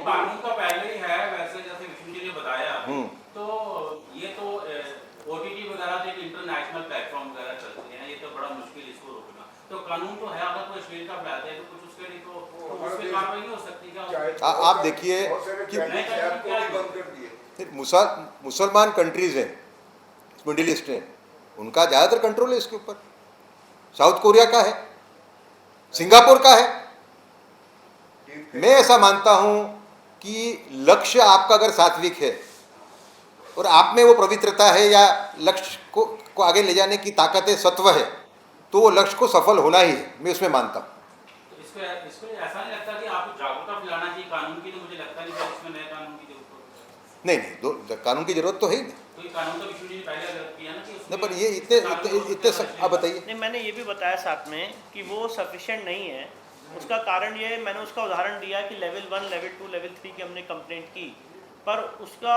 कानून तो पहले ही है, वैसे जैसे विष्णु जी ने बताया, तो ये तो ओटीटी वगैरह जो इंटरनेशनल प्लेटफॉर्म वगैरह चलते हैं, ये तो बड़ा मुश्किल इसको रोकना। तो कानून तो है, अगर कोई अश्लील का फैलाते हैं तो कुछ उसके लिए तो उस पर कार्रवाई नहीं हो सकती क्या? आप देखिए कि मुसलमान कंट्रीज हैं, मिडिल ईस्ट हैं, उनका ज़्यादातर कंट्रोल है इसके ऊपर। साउथ कोरिया का है, सिंगापुर का है। मैं ऐसा मानता हूं कि लक्ष्य आपका अगर सात्विक है और आप में वो पवित्रता है या लक्ष्य को आगे ले जाने की ताकत है, सत्व है, तो वो लक्ष्य को सफल होना ही है, मैं उसमें मानता हूँ। तो इसमें ऐसा नहीं लगता कि आपको जागरूकता फैलाना चाहिए कानून की? तो मुझे लगता नहीं कि इसमें नए कानून की जरूरत नहीं, कानून की जरूरत तो है ही नहीं। तो ये कानून तो विष्णु जी ने पहले किया ना कि नहीं, पर ये इतने आप बताइए। नहीं, मैंने ये भी बताया साथ में कि वो सफिशिएंट नहीं है। उसका कारण ये, मैंने उसका उदाहरण दिया कि लेवल 1, लेवल 2, लेवल 3 की हमने कंप्लेंट की, पर उसका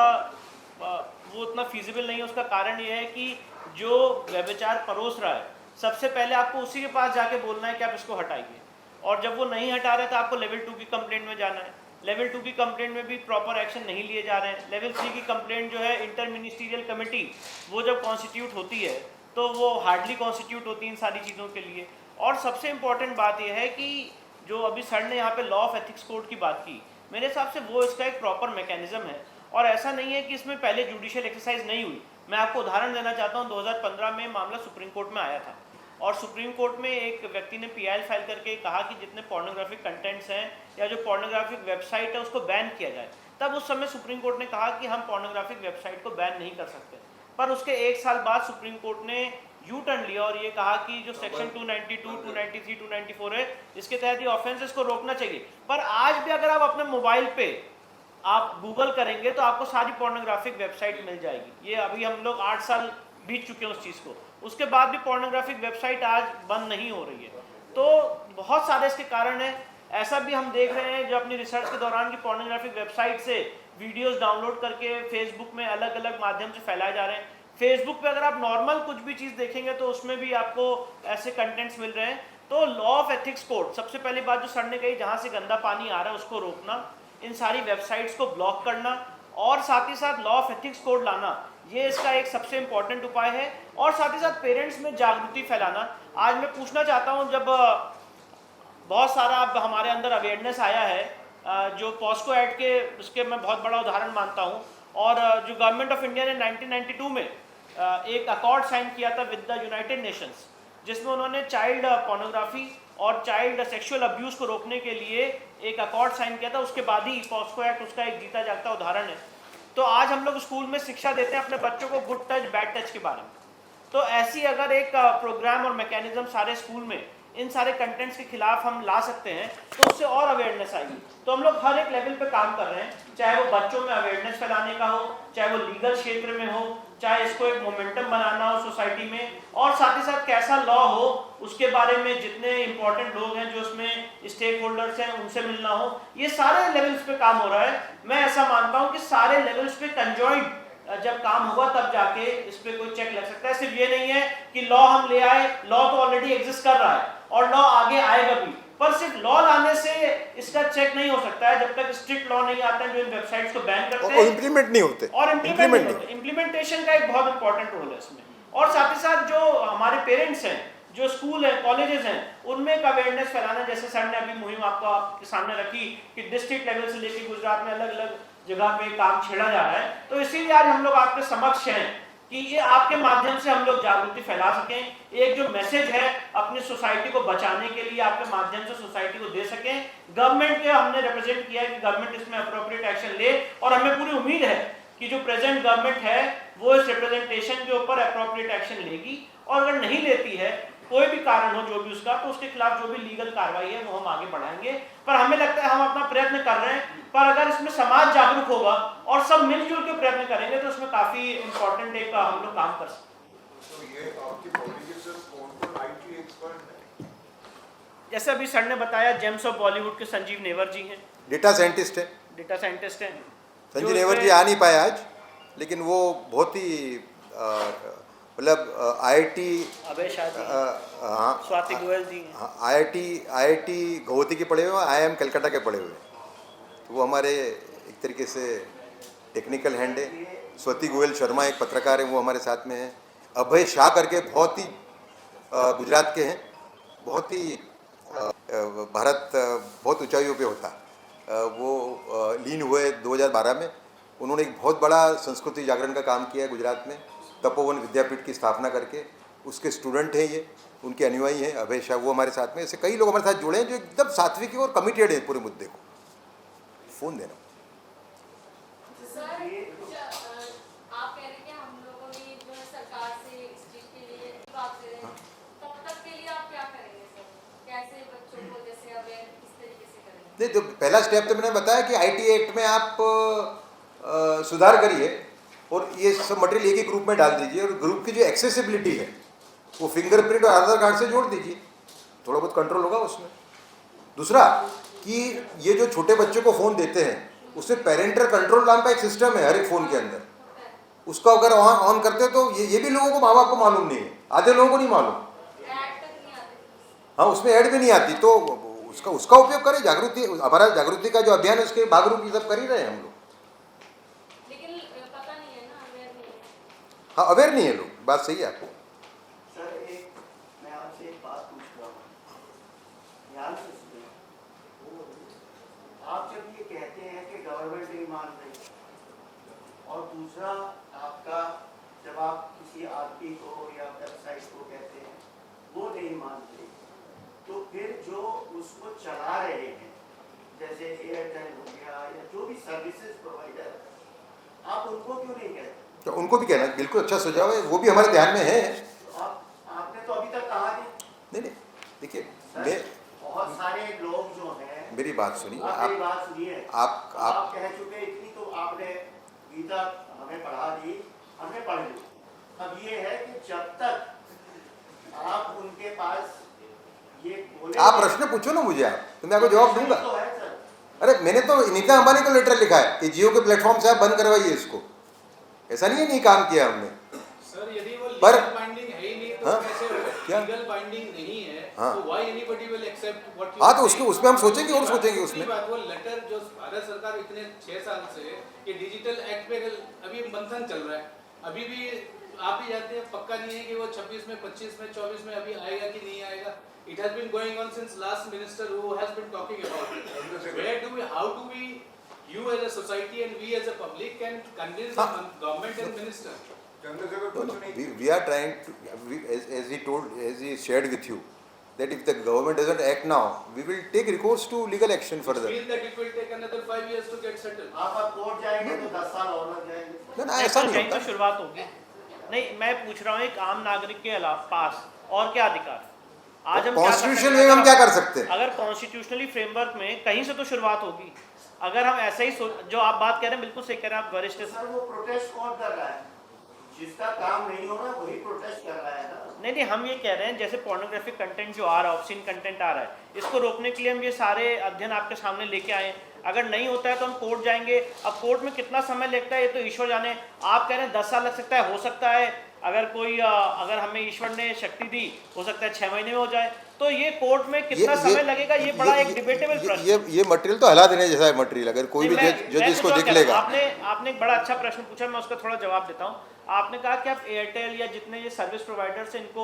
वो उतना फीजिबल नहीं है। उसका कारण ये है कि जो व्यभिचार परोस रहा है, सबसे पहले आपको उसी के पास जाके बोलना है कि आप इसको हटाइए, और जब वो नहीं हटा रहे तो आपको लेवल 2 की कंप्लेंट में जाना है। लेवल 2 की कंप्लेंट में भी प्रॉपर एक्शन नहीं लिए जा रहे हैं। लेवल 3 की कंप्लेंट जो है इंटर मिनिस्टीरियल कमेटी, वो जब कॉन्स्टिट्यूट होती है तो वो हार्डली कॉन्स्टिट्यूट होती है इन सारी चीज़ों के लिए। और सबसे इम्पॉर्टेंट बात यह है कि जो अभी सर ने यहाँ पे लॉ ऑफ एथिक्स कोड की बात की, मेरे हिसाब से वो इसका एक प्रॉपर मैकेनिज्म है, और ऐसा नहीं है कि इसमें पहले जुडिशियल एक्सरसाइज नहीं हुई। मैं आपको उदाहरण देना चाहता हूँ, 2015 में मामला सुप्रीम कोर्ट में आया था, और सुप्रीम कोर्ट में एक व्यक्ति ने PIL फाइल करके कहा कि जितने पोर्नोग्राफिक कंटेंट्स हैं या जो पोर्नोग्राफिक वेबसाइट है उसको बैन किया जाए। तब उस समय सुप्रीम कोर्ट ने कहा कि हम पोर्नोग्राफिक वेबसाइट को बैन नहीं कर सकते, पर उसके 1 साल बाद सुप्रीम कोर्ट ने यू टर्न लिया और ये कहा कि जो सेक्शन 292, 293, 294 है, इसके तहत ये ऑफेंसेस को रोकना चाहिए। पर आज भी अगर आप अपने मोबाइल पे आप गूगल करेंगे तो आपको सारी पोर्नोग्राफिक वेबसाइट मिल जाएगी। ये अभी हम लोग 8 साल बीत चुके हैं उस चीज़ को, उसके बाद भी पोर्नोग्राफिक वेबसाइट आज बंद नहीं हो रही है। तो बहुत सारे इसके कारण हैं। ऐसा भी हम देख रहे हैं जो अपनी रिसर्च के दौरान की पोर्नोग्राफिक वेबसाइट से वीडियोस डाउनलोड करके फेसबुक में अलग अलग माध्यम से फैलाए जा रहे हैं। फेसबुक पे अगर आप नॉर्मल कुछ भी चीज़ देखेंगे तो उसमें भी आपको ऐसे कंटेंट्स मिल रहे हैं। तो लॉ ऑफ एथिक्स कोड, सबसे पहली बात जो सर ने कही, जहाँ से गंदा पानी आ रहा है उसको रोकना, इन सारी वेबसाइट्स को ब्लॉक करना, और साथ ही साथ लॉ ऑफ एथिक्स कोड लाना, ये इसका एक सबसे इम्पॉर्टेंट उपाय है। और साथ ही साथ पेरेंट्स में जागृति फैलाना। आज मैं पूछना चाहता हूँ, जब बहुत सारा अब हमारे अंदर अवेयरनेस आया है, जो पॉस्को एक्ट के उसके मैं बहुत बड़ा उदाहरण मानता हूँ, और जो गवर्नमेंट ऑफ इंडिया ने 1992 में एक अकॉर्ड साइन किया था विद द यूनाइटेड नेशंस, जिसमें उन्होंने चाइल्ड पोर्नोग्राफी और चाइल्ड सेक्सुअल अब्यूज़ को रोकने के लिए एक अकॉर्ड साइन किया था। उसके बाद ही पॉस्को एक्ट उसका एक जीता जागता उदाहरण है। तो आज हम लोग स्कूल में शिक्षा देते हैं अपने बच्चों को गुड टच बैड टच के बारे में। तो ऐसी अगर एक प्रोग्राम और मैकेनिज्म सारे स्कूल में इन सारे कंटेंट्स के खिलाफ हम ला सकते हैं तो उससे और अवेयरनेस आएगी। तो हम लोग हर एक लेवल पे काम कर रहे हैं, चाहे वो बच्चों में अवेयरनेस फैलाने का हो, चाहे वो लीगल क्षेत्र में हो, चाहे इसको एक मोमेंटम बनाना हो सोसाइटी में, और साथ ही साथ कैसा लॉ हो उसके बारे में जितने इंपॉर्टेंट लोग हैं जो उसमें स्टेक होल्डर्स हैं उनसे मिलना हो। ये सारे लेवल्स पे काम हो रहा है। मैं ऐसा मानता हूँ कि सारे लेवल्स पे कंजॉइंट जब काम होगा तब जाके इस पे कोई चेक लग सकता है। सिर्फ ये नहीं है कि लॉ हम ले आए, लॉ तो ऑलरेडी एग्जिस्ट कर रहा है और लॉ आगे आएगा भी, पर सिर्फ लॉ लाने से इसका चेक नहीं हो सकता है जब तक स्ट्रिक्ट लॉ नहीं आता है जो इन वेबसाइट्स को बैन करते हैं और इम्प्लीमेंट नहीं होते, और इम्प्लीमेंटेशन का एक बहुत इंपॉर्टेंट रोल है इसमें। और साथ ही साथ जो हमारे पेरेंट्स हैं, जो स्कूल है, कॉलेजेस हैं, उनमें एक अवेयरनेस फैलाना, जैसे सर ने अभी मुहिम आपके सामने रखी कि डिस्ट्रिक्ट लेवल से लेकर गुजरात में अलग अलग जगह पे काम छेड़ा जा रहा है। तो इसीलिए आज हम लोग आपके समक्ष हैं कि ये आपके माध्यम से हम लोग जागृति फैला सकें, एक जो मैसेज है अपनी सोसाइटी को बचाने के लिए आपके माध्यम से सोसाइटी को दे सकें। गवर्नमेंट के हमने रिप्रेजेंट किया है कि गवर्नमेंट इसमें अप्रोप्रिएट एक्शन ले, और हमें पूरी उम्मीद है कि जो प्रेजेंट गवर्नमेंट है वो इस रिप्रेजेंटेशन के ऊपर अप्रोप्रिएट एक्शन लेगी, और अगर नहीं लेती है कोई भी कारण हो जो भी उसका, तो उसके खिलाफ जो भी लीगल कार्रवाई है वो हम आगे बढ़ाएंगे। पर हमें लगता है हम अपना प्रयत्न कर रहे हैं, पर अगर इसमें समाज जागरूक होगा और सब मिलजुल के प्रयत्न करेंगे तो इसमें काफी इंपॉर्टेंट एक हम लोग काम कर सकते तो ये आपकी पब्लिकेशन कौन IT एक्सपर्ट है? जैसे अभी सर ने बताया, जेम्स ऑफ बॉलीवुड के संजीव नेवर जी हैं, डेटा साइंटिस्ट है। डेटा साइंटिस्ट हैं। संजीव नेवर जी आ नहीं पाए आज, लेकिन वो बहुत ही मतलब IIT, अभय शाह जी, हाँ, स्वाति गोयल जी, IIT गुवाहाटी के पढ़े हुए, IIM कलकत्ता के पढ़े हुए, तो वो हमारे एक तरीके से टेक्निकल हैंड है। स्वाति गोयल शर्मा एक पत्रकार है, वो हमारे साथ में है। अभय शाह करके बहुत ही गुजरात के हैं, बहुत ही भारत बहुत ऊंचाइयों पे होता, वो लीन हुए 2012 में। उन्होंने एक बहुत बड़ा संस्कृति जागरण का काम किया है गुजरात में, तपोवन विद्यापीठ की स्थापना करके। उसके स्टूडेंट हैं ये, उनके अनुयायी हैं अभय शाह, वो हमारे साथ में। ऐसे कई लोग हमारे साथ जुड़े हैं जो एकदम सात्विक और कमिटेड है पूरे मुद्दे को। फ़ोन देना। सर, आप कह रहे हैं कि हम लोगों ने जो है सरकार से इस चीज़ के लिए बात कर रहे हैं, तब तक के लिए आप क्या करेंगे सर? कैसे बच्चों को जैसे अवेयर किस तरीके से करेंगे? नहीं, तो पहला स्टेप तो मैंने बताया कि IT एक्ट में आप सुधार करिए और ये सब मटेरियल एक ही ग्रुप में डाल दीजिए, और ग्रुप की जो एक्सेसिबिलिटी है वो फिंगरप्रिंट और आधार कार्ड से जोड़ दीजिए, थोड़ा बहुत कंट्रोल होगा उसमें। दूसरा कि ये जो छोटे बच्चों को फ़ोन देते हैं उसमें पेरेंटल कंट्रोल नाम का एक सिस्टम है हर एक फ़ोन के अंदर, उसको अगर ऑन करते तो ये भी लोगों को, माँ बाप को मालूम नहीं है, आधे लोगों को नहीं मालूम। ऐड तक नहीं आते। हाँ, उसमें ऐड भी नहीं आती, तो उसका उपयोग करें। जागृति, हमारा जागृति का जो अभियान है उसके भाग रूप ये सब कर ही रहे हैं हम लोग। लेकिन पता नहीं है ना, अवेयर नहीं है। हाँ, अवेयर नहीं है लोग, बात सही है आपको। सर मैं आपसे एक बात पूछ रहा हूँ, ध्यान से सुनिए। आप जब ये कहते हैं कि गवर्नमेंट नहीं मान रही, और दूसरा आपका जब आप किसी आदमी को या वेबसाइट को कहते हैं वो नहीं मानते, तो फिर जो उसको चला रहे हैं जैसे एयरटेल हो गया या जो भी सर्विसेज प्रोवाइडर, आप उनको क्यों नहीं कहते? तो उनको भी कहना बिल्कुल अच्छा सुझाव है, वो भी हमारे ध्यान में है। तो आपने तो अभी तक कहा नहीं। नहीं, देखिए, मैं बहुत सारे लोग जो हैं, मेरी बात सुनिए, आप मेरी बात सुनिए। आप कह चुके, इतनी तो आपने गीता हमें पढ़ा दी, हमने पढ़ ली। अब ये है कि जब तक आप उनके पास ये बोले, आप प्रश्न पूछो ना मुझे, आप तो मैं आपको जवाब दूंगा। तो है सर। अरे मैंने तो नीता अंबानी को लेटर लिखा है कि जियो के प्लेटफॉर्म से आप बंद करवाइए इसको। ऐसा नहीं है नहीं काम किया हमने। सर यदि वो पर लीगल बाइंडिंग है ही नहीं तो हाँ? कैसे होगा? क्या? लीगल बाइंडिंग नहीं है हाँ? तो why anybody will accept what you हाँ, तो उसमें हम सोचेंगे और सोचेंगे उसमें। बात वो लेटर जो भारत सरकार इतने 6 साल से ये डिजिटल एक्ट पे अभी मंथन चल रहा है, अभी भी आप ही जानते हैं, पक्का नहीं है कि वो 26 में 25 में 24 में अभी आएगा कि नहीं आएगा। It has been going on since last minister who has been talking about it. Where do we, how do we, you as a society and we as a public can convince the government and minister? We are trying to, as he told, as he shared with you, that if the government doesn't act now, we will take recourse to legal action further. Feel that it will take another 5 years to get settled. आप अब court जाएंगे तो 10 साल और लग जाएंगे। ना ऐसा नहीं कहीं तो होता। शुरुआत होगी। नहीं, मैं पूछ रहा हूँ एक आम नागरिक के अलावा पास और क्या अधिकार? आज हम कॉन्स्टिट्यूशन में हम क्या कर सकते हैं? अगर कॉन्स्टिट्यूशनली फ्रेमवर्क में कहीं से तो शुरुआत होगी। अगर हम ऐसे ही जो आप बात कह रहे हैं बिल्कुल सही कह रहे हैं आप वरिष्ठ। सर वो प्रोटेस्ट कौन कर रहा है? जिसका काम नहीं हो रहा वही प्रोटेस्ट कर रहा है ना। नहीं, हम ये कह रहे हैं जैसे पोर्नोग्राफिक कंटेंट जो आ रहा है, ऑब्सीन कंटेंट आ रहा है, इसको रोकने के लिए हम ये सारे अध्ययन आपके सामने लेके आए हैं। अगर नहीं होता है तो हम कोर्ट जाएंगे। अब कोर्ट में कितना समय लगता है ये तो ईश्वर जाने। आप कह रहे हैं 10 साल लग सकता है, हो सकता है अगर हमें ईश्वर ने शक्ति दी, हो सकता है 6 महीने में हो जाए। तो ये कोर्ट में कितना समय लगेगा, ये बड़ा एक डिबेटेबल प्रश्न। ये मटेरियल तो हिला देने जैसा है मटेरियल, अगर कोई भी जज इसको देख लेगा। आपने एक बड़ा अच्छा प्रश्न पूछा, मैं उसका थोड़ा जवाब देता हूँ। आपने कहा कि आप एयरटेल या जितने ये सर्विस प्रोवाइडर्स हैं इनको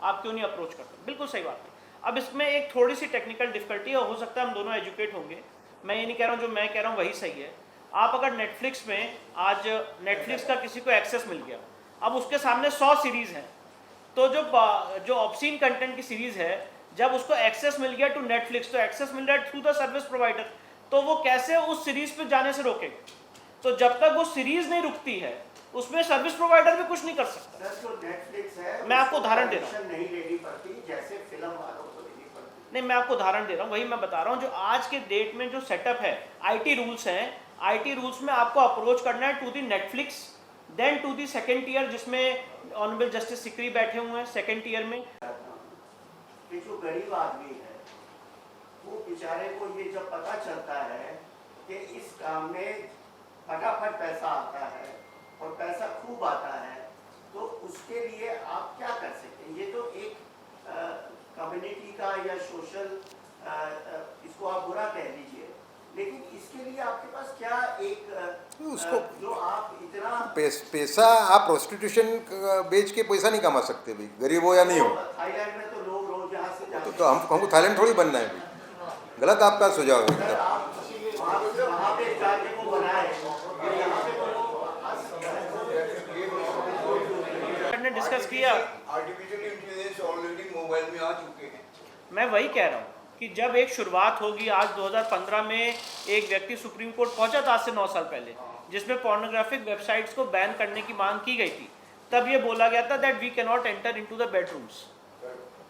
आप क्यों नहीं अप्रोच करते? बिल्कुल सही बात है। अब इसमें एक थोड़ी सी टेक्निकल डिफिकल्टी है, हो सकता है हम दोनों एजुकेट होंगे। मैं ये नहीं कह रहा हूँ जो मैं कह रहा हूँ वही सही है। आप अगर नेटफ्लिक्स में, आज नेटफ्लिक्स का किसी को एक्सेस मिल गया, अब उसके सामने 100 सीरीज़ हैं, तो जो ऑब्सीन कंटेंट की सीरीज़ है, जब उसको एक्सेस मिल गया टू नेटफ्लिक्स, तो एक्सेस मिल रहा है थ्रू द सर्विस प्रोवाइडर, तो वो कैसे उस सीरीज़ पे जाने से रोकेगा? तो जब तक वो सीरीज़ नहीं रुकती है उसमें सर्विस प्रोवाइडर भी कुछ नहीं कर सकता। सर जो नेटफ्लिक्स है, मैं आपको उदाहरण दे रहा हूँ। नहीं लेनी पड़ती जैसे फिल्म वालों को लेनी पड़ती। नहीं, मैं आपको उदाहरण दे रहा हूँ, वही मैं बता रहा हूँ। जो आज के डेट में जो सेटअप है, आईटी रूल्स हैं, आईटी रूल्स में आपको अप्रोच करना है to the Netflix, then to the second tier, जिसमें ऑनरेबल जस्टिस सिकरी बैठे हुए हैं सेकेंड टीयर में। कि जो गरीब आदमी है वो बेचारे को ये जब पता चलता है कि इस काम में फटाफट पैसा आता है और पैसा खूब आता है, तो उसके लिए आप क्या कर सकते हैं? ये तो एक कम्युनिटी का या सोशल, इसको आप बुरा कह लीजिए, लेकिन इसके लिए आपके पास क्या एक उसको जो आप इतना पैसा, आप प्रोस्टिट्यूशन बेच के पैसा नहीं कमा सकते भाई, गरीब हो या नहीं हो। थाईलैंड में तो लोग रोज यहाँ से जाते तो हमको थाईलैंड थोड़ी बनना है भाई। गलत आपका सुझाव है एकदम। आप वहाँ पे जाके वो बनाए, यहाँ पे ने डिस्कस किया। आर्टिफिशियल इंटेलिजेंस ऑलरेडी मोबाइल में आ चुके हैं। मैं वही कह रहा हूँ कि जब एक शुरुआत होगी, आज 2015 में एक व्यक्ति सुप्रीम कोर्ट पहुंचा था आज से 9 साल पहले, जिसमें पोर्नोग्राफिक वेबसाइट्स को बैन करने की मांग की गई थी। तब ये बोला गया था that we can not enter into the bedrooms.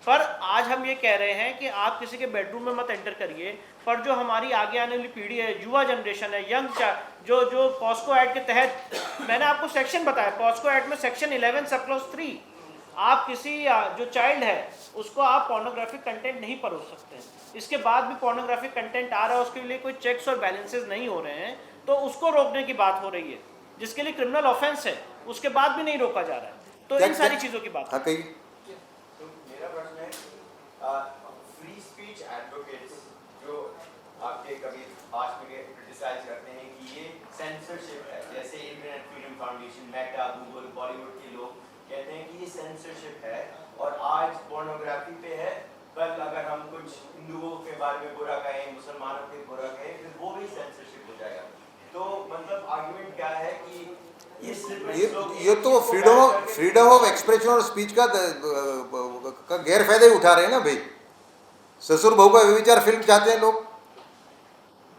पर आज हम ये कह रहे हैं कि आप किसी के बेडरूम में मत एंटर करिए, पर जो हमारी आगे आने वाली पीढ़ी है, युवा जनरेशन है, यंग, जो पॉस्को एक्ट के तहत, मैंने आपको सेक्शन बताया, पॉस्को एक्ट में सेक्शन 11 सब क्लॉज 3, आप किसी जो चाइल्ड है उसको आप पोर्नोग्राफिक कंटेंट नहीं परोस सकते हैं। इसके बाद भी पोर्नोग्राफिक कंटेंट आ रहा है, उसके लिए कोई चेक्स और बैलेंसेस नहीं हो रहे हैं, तो उसको रोकने की बात हो रही है, जिसके लिए क्रिमिनल ऑफेंस है। उसके बाद भी नहीं रोका जा रहा है। तो इन सारी चीज़ों की बात। हाँ, कही तो मेरा प्रश्न है, फ्री स्पीच एडवोकेट्स जो आपके कभी पास्ट में क्रिटिसाइज करते हैं कि ये सेंसरशिप है, जैसे internet freedom foundation, Meta, Google, Bollywood के लोग कहते हैं कि ये सेंसरशिप है और आज पोर्नोग्राफी पे है, कल अगर हम कुछ हिंदुओं के बारे में बुरा कहें, मुसलमानों के बुरा कहें, फिर वो भी सेंसरशिप हो जाएगा। तो मतलब आर्गुमेंट क्या है कि ये तो फ्रीडम ऑफ एक्सप्रेशन और स्पीच का गैरफायदा ही उठा रहे हैं ना भाई। ससुर बहू का व्यभिचार फिल्म चाहते हैं लोग,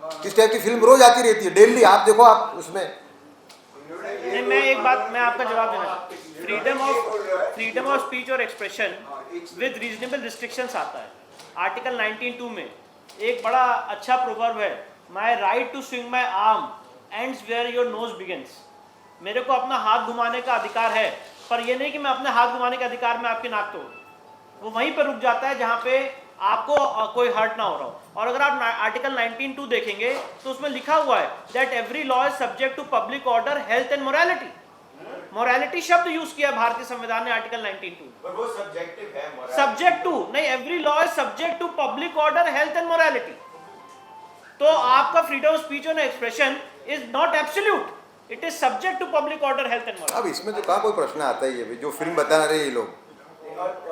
किस टाइप की फिल्म रोज आती रहती है, डेली आप देखो, आप उसमें। नहीं, मैं एक बात मैं आपका जवाब देना, फ्रीडम ऑफ स्पीच और एक्सप्रेशन विद रीजनेबल रिस्ट्रिक्शंस आता है। आर्टिकल 19(2) में एक बड़ा अच्छा प्रोवर्ब है, my right to swing my arm ends where your nose begins. मेरे को अपना हाथ घुमाने का अधिकार है, पर यह नहीं कि मैं अपने हाथ घुमाने के अधिकार में आपकी नाक तोड़, वो वहीं पर रुक जाता है जहां पे आपको कोई हर्ट ना हो रहा हो। और अगर आप आर्टिकल 19(2) देखेंगे तो उसमें लिखा हुआ है that every law is subject to public order, health and morality. Morality शब्द यूज किया भारतीय संविधान ने आर्टिकल 19(2). पर वो सब्जेक्टिव है, सब्जेक्ट टू नहीं, every law is subject to public order, health and morality. तो आपका फ्रीडम ऑफ स्पीच और expression is not absolute, it is subject to public order, health and morality. अब इसमें तो कहाँ कोई प्रश्न आता ही है, जो फिल्म बता रहे हैं ये लोग,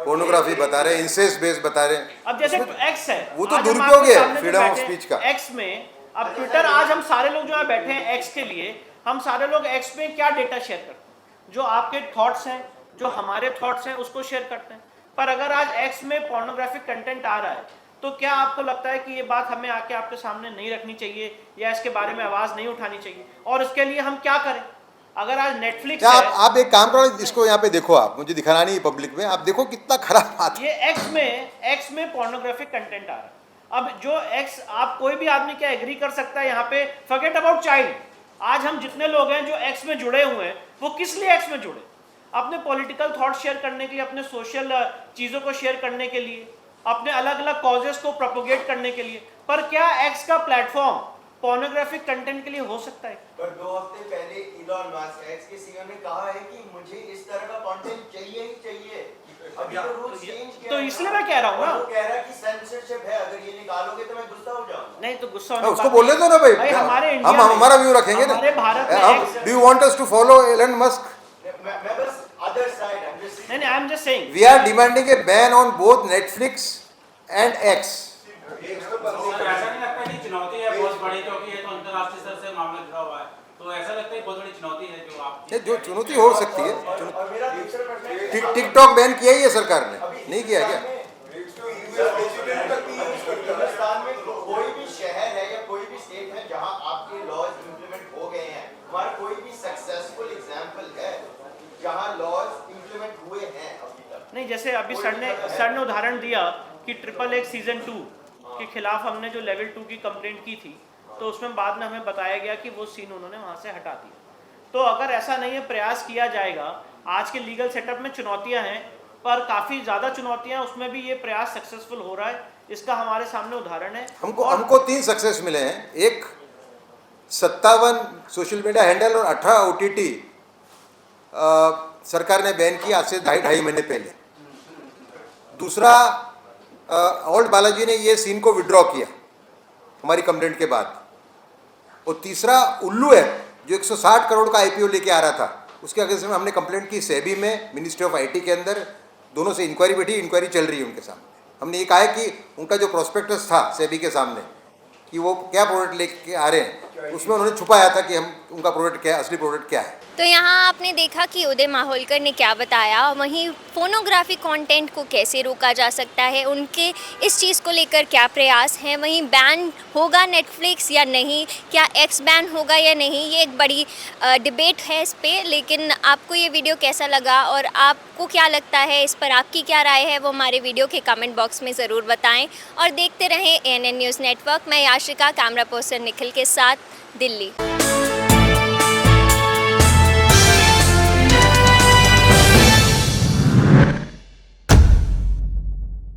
पोर्नोग्राफी बता रहे हैं, इंसेस्ट बेस बता रहे हैं। अब जैसे एक्स है, वो तो दुरुपयोग है फ्रीडम ऑफ स्पीच का। एक्स में अब ट्विटर, आज हम सारे लोग जो है बैठे हैं एक्स के लिए, हम सारे लोग एक्स में क्या डेटा शेयर करते हैं, जो आपके थॉट्स हैं, जो हमारे थॉट्स हैं, उसको शेयर करते हैं। पर अगर आज एक्स में पोर्नोग्राफिक कंटेंट आ रहा है, तो क्या आपको लगता है कि ये बात हमें आके आपके सामने नहीं रखनी चाहिए या इसके बारे में आवाज नहीं उठानी चाहिए? और इसके लिए हम क्या करें? अगर आज नेटफ्लिक्स है, आप एक काम करो, इसको यहाँ पे देखो, आप मुझे दिखाना नहीं पब्लिक में, आप देखो कितना खराब बात है। ये एक्स में पोर्नोग्राफिक कंटेंट आ रहा है। अब जो एक्स, आप कोई भी आदमी क्या एग्री कर सकता है यहाँ पे, फॉरगेट अबाउट चाइल्ड, आज हम जितने लोग हैं जो एक्स में जुड़े हुए हैं, वो किस लिए एक्स में जुड़े? अपने पॉलिटिकल थॉट शेयर करने के लिए, अपने सोशल चीज़ों को शेयर करने के लिए, अपने अलग अलग कॉजेस को प्रोपोगेट करने के लिए। पर क्या एक्स का प्लेटफॉर्म पोर्नोग्राफिक कंटेंट के लिए हो सकता है? पर 2 हफ्ते पहले इलॉन मस्क, एक्स के सीईओ ने कहा है कि मुझे इस तरह का कंटेंट चाहिए ही चाहिए। अभी तो रूल चेंज किया, तो इसलिए मैं कह रहा हूँ ना, वो कह रहा है कि सेंसरशिप है, अगर ये निकालोगे तो मैं गुस्सा हो जाऊंगा। नहीं तो गुस्सा होने उसको बोलने दो ना भाई, हमारे हम हमारा व्यू रखेंगे ना। हमारे भारत में do you want us to follow Elon Musk? मैं बस अदर साइड, नहीं, I am just saying we are demanding a ban on both Netflix and X. ऐसा नहीं लगता कि चुनौती है बहुत बड़ी, क्योंकि ये तो अंतर्राष्ट्रीय स्तर से मामला जुड़ा हुआ है, तो ऐसा लगता है बहुत बड़ी चुनौती है जो आप, जो चुनौती हो सकती है। और मेरा दूसरा प्रश्न है, टिकटॉक बैन किया ही है सरकार ने, नहीं किया क्या? हिंदुस्तान में कोई भी शहर है या कोई भी स्टेट है जहां आपके लॉज इंप्लीमेंट हो गए हैं, हमारा कोई भी सक्सेसफुल एग्जांपल है जहां लॉज इंप्लीमेंट हुए हैं अभी तक? नहीं, जैसे अभी सर ने उदाहरण दिया कि XXX सीजन 2 के खिलाफ हमने जो लेवल 2 की कंप्लेंट की थी, तो उसमें बाद में हमें बताया गया कि वो सीन उन्होंने वहाँ से हटा दिया। तो अगर ऐसा नहीं है, प्रयास किया जाएगा। आज के लीगल सेटअप में चुनौतियाँ हैं, पर काफ़ी ज़्यादा चुनौतियाँ, उसमें भी ये प्रयास सक्सेसफुल हो रहा है, इसका हमारे सामने उदाहरण है। हमको 3 सक्सेस मिले हैं, एक 57 सोशल मीडिया हैंडल और 18 OTT सरकार ने बैन किया आज से 2.5 महीने पहले। दूसरा, ओल्ड बालाजी ने ये सीन को विड्रॉ किया हमारी कंप्लेंट के बाद। और तीसरा, उल्लू ऐप जो 160 करोड़ का IPO लेके आ रहा था, उसके अगेंस्ट में हमने कंप्लेंट की सेबी में, मिनिस्ट्री ऑफ IT के अंदर, दोनों से इंक्वायरी बैठी, इंक्वायरी चल रही है उनके सामने। हमने ये कहा है कि उनका जो प्रोस्पेक्टस था सेबी के सामने कि वो क्या प्रोडक्ट लेके आ रहे हैं, उसमें उन्होंने छुपाया था कि हम उनका प्रोडक्ट क्या है, असली प्रोडक्ट क्या है। तो यहाँ आपने देखा कि उदय माहौलकर ने क्या बताया, वहीं फोनोग्राफी कंटेंट को कैसे रोका जा सकता है, उनके इस चीज़ को लेकर क्या प्रयास हैं, वहीं बैन होगा नेटफ्लिक्स या नहीं, क्या एक्स बैन होगा या नहीं, ये एक बड़ी डिबेट है इस पे। लेकिन आपको ये वीडियो कैसा लगा और आपको क्या लगता है, इस पर आपकी क्या राय है, वो हमारे वीडियो के कमेंट बॉक्स में ज़रूर बताएं। और देखते रहें ANN न्यूज़ नेटवर्क। मैं याशिका, कैमरा पर्सन निखिल के साथ, दिल्ली।